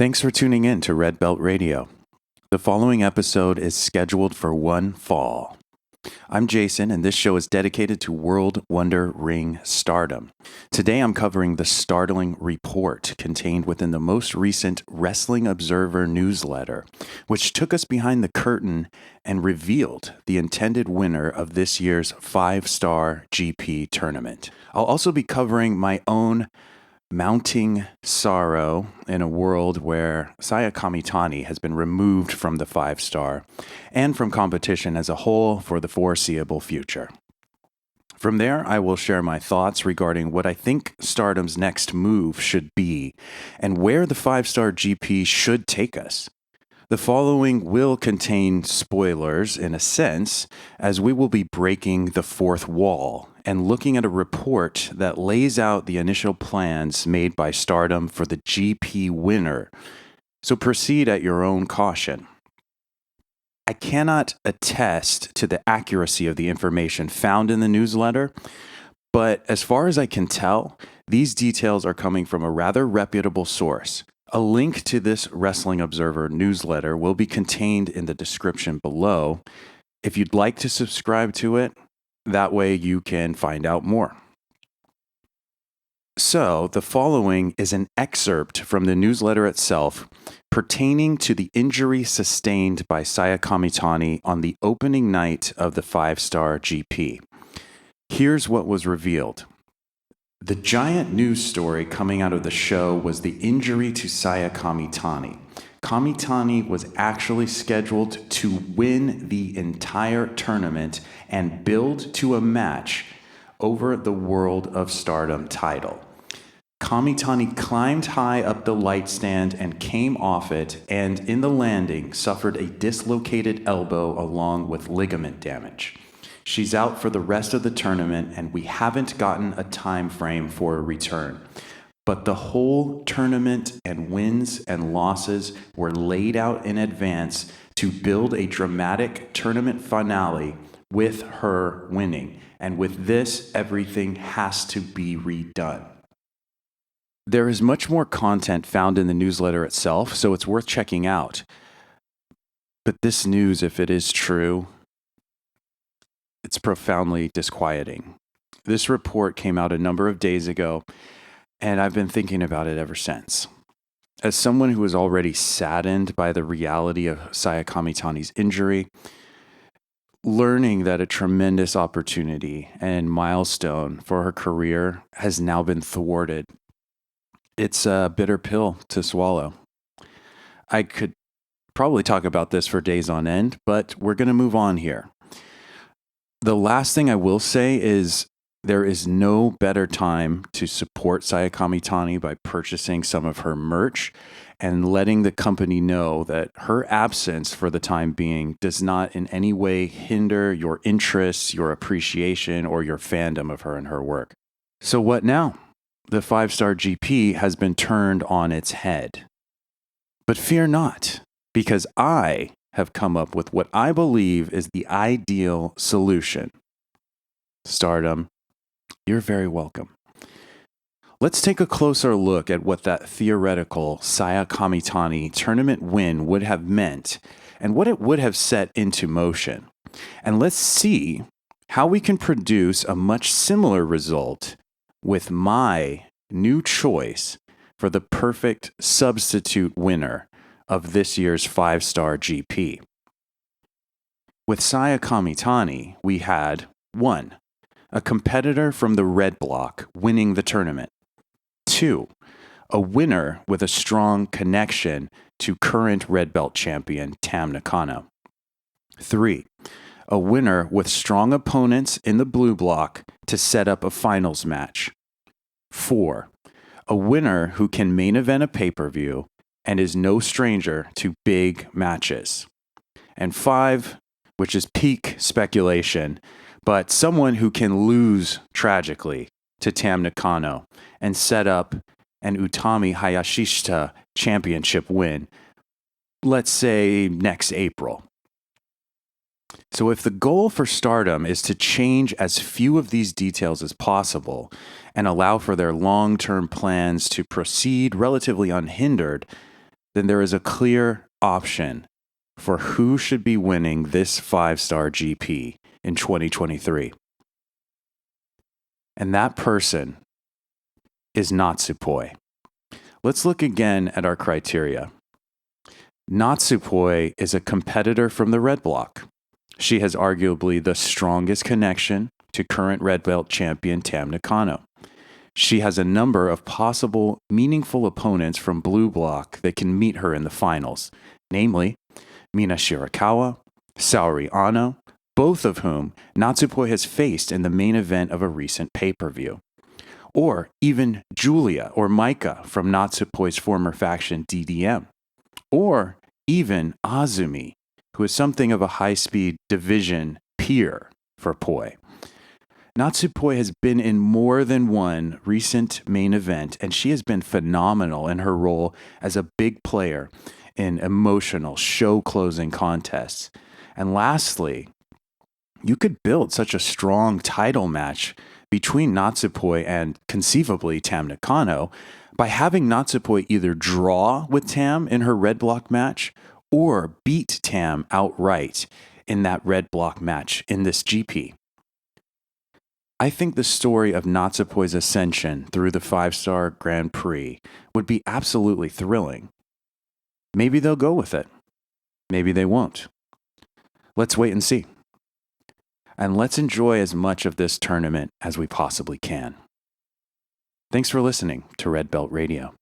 Thanks for tuning in to Red Belt Radio. The following episode is scheduled for one fall. I'm Jason, and this show is dedicated to World Wonder Ring Stardom. Today I'm covering the startling report contained within the most recent Wrestling Observer newsletter, which took us behind the curtain and revealed the intended winner of this year's 5-star GP tournament. I'll also be covering my own mounting sorrow in a world where Saya Kamitani has been removed from the 5-star and from competition as a whole for the foreseeable future. From there, I will share my thoughts regarding what I think Stardom's next move should be and where the 5-star GP should take us. The following will contain spoilers in a sense, as we will be breaking the fourth wall and looking at a report that lays out the initial plans made by Stardom for the GP winner. So proceed at your own caution. I cannot attest to the accuracy of the information found in the newsletter, but as far as I can tell, these details are coming from a rather reputable source. A link to this Wrestling Observer newsletter will be contained in the description below. If you'd like to subscribe to it, that way you can find out more. So, the following is an excerpt from the newsletter itself pertaining to the injury sustained by Saya Kamitani on the opening night of the 5-star GP. Here's what was revealed. The giant news story coming out of the show was the injury to Saya Kamitani. Kamitani was actually scheduled to win the entire tournament and build to a match over the World of Stardom title. Kamitani climbed high up the light stand and came off it, and in the landing suffered a dislocated elbow along with ligament damage. She's out for the rest of the tournament, and we haven't gotten a time frame for a return. But the whole tournament and wins and losses were laid out in advance to build a dramatic tournament finale with her winning. And with this, everything has to be redone. There is much more content found in the newsletter itself, so it's worth checking out. But this news, if it is true, it's profoundly disquieting. This report came out a number of days ago, and I've been thinking about it ever since. As someone who is already saddened by the reality of Saya Kamitani's injury, learning that a tremendous opportunity and milestone for her career has now been thwarted, it's a bitter pill to swallow. I could probably talk about this for days on end, but we're going to move on here. The last thing I will say is there is no better time to support Saya Kamitani by purchasing some of her merch and letting the company know that her absence for the time being does not in any way hinder your interests, your appreciation, or your fandom of her and her work. So what now? The 5-star GP has been turned on its head. But fear not, because I have come up with what I believe is the ideal solution. Stardom, you're very welcome. Let's take a closer look at what that theoretical Saya Kamitani tournament win would have meant and what it would have set into motion. And let's see how we can produce a much similar result with my new choice for the perfect substitute winner of this year's 5-star GP. With Saya Kamitani, we had 1. A competitor from the red block winning the tournament. 2. A winner with a strong connection to current red belt champion Tam Nakano. 3. A winner with strong opponents in the blue block to set up a finals match. 4. A winner who can main event a pay-per-view and is no stranger to big matches. And 5, which is peak speculation, but someone who can lose tragically to Tam Nakano and set up an Utami Hayashishita championship win, let's say next April. So if the goal for Stardom is to change as few of these details as possible and allow for their long-term plans to proceed relatively unhindered, then there is a clear option for who should be winning this 5-star GP in 2023. And that person is Natsupoi. Let's look again at our criteria. Natsupoi is a competitor from the red block. She has arguably the strongest connection to current red belt champion Tam Nakano. She has a number of possible meaningful opponents from blue block that can meet her in the finals, namely Mina Shirakawa, Saori Ano, both of whom Natsupoi has faced in the main event of a recent pay-per-view. Or even Julia or Maika from Natsupoi's former faction DDM. Or even Azumi, who is something of a high-speed division peer for Poi. Natsupoi has been in more than one recent main event, and she has been phenomenal in her role as a big player in emotional show-closing contests. And lastly, you could build such a strong title match between Natsupoi and conceivably Tam Nakano by having Natsupoi either draw with Tam in her red block match or beat Tam outright in that red block match in this GP. I think the story of Natsupoi's ascension through the 5-star Grand Prix would be absolutely thrilling. Maybe they'll go with it. Maybe they won't. Let's wait and see. And let's enjoy as much of this tournament as we possibly can. Thanks for listening to Red Belt Radio.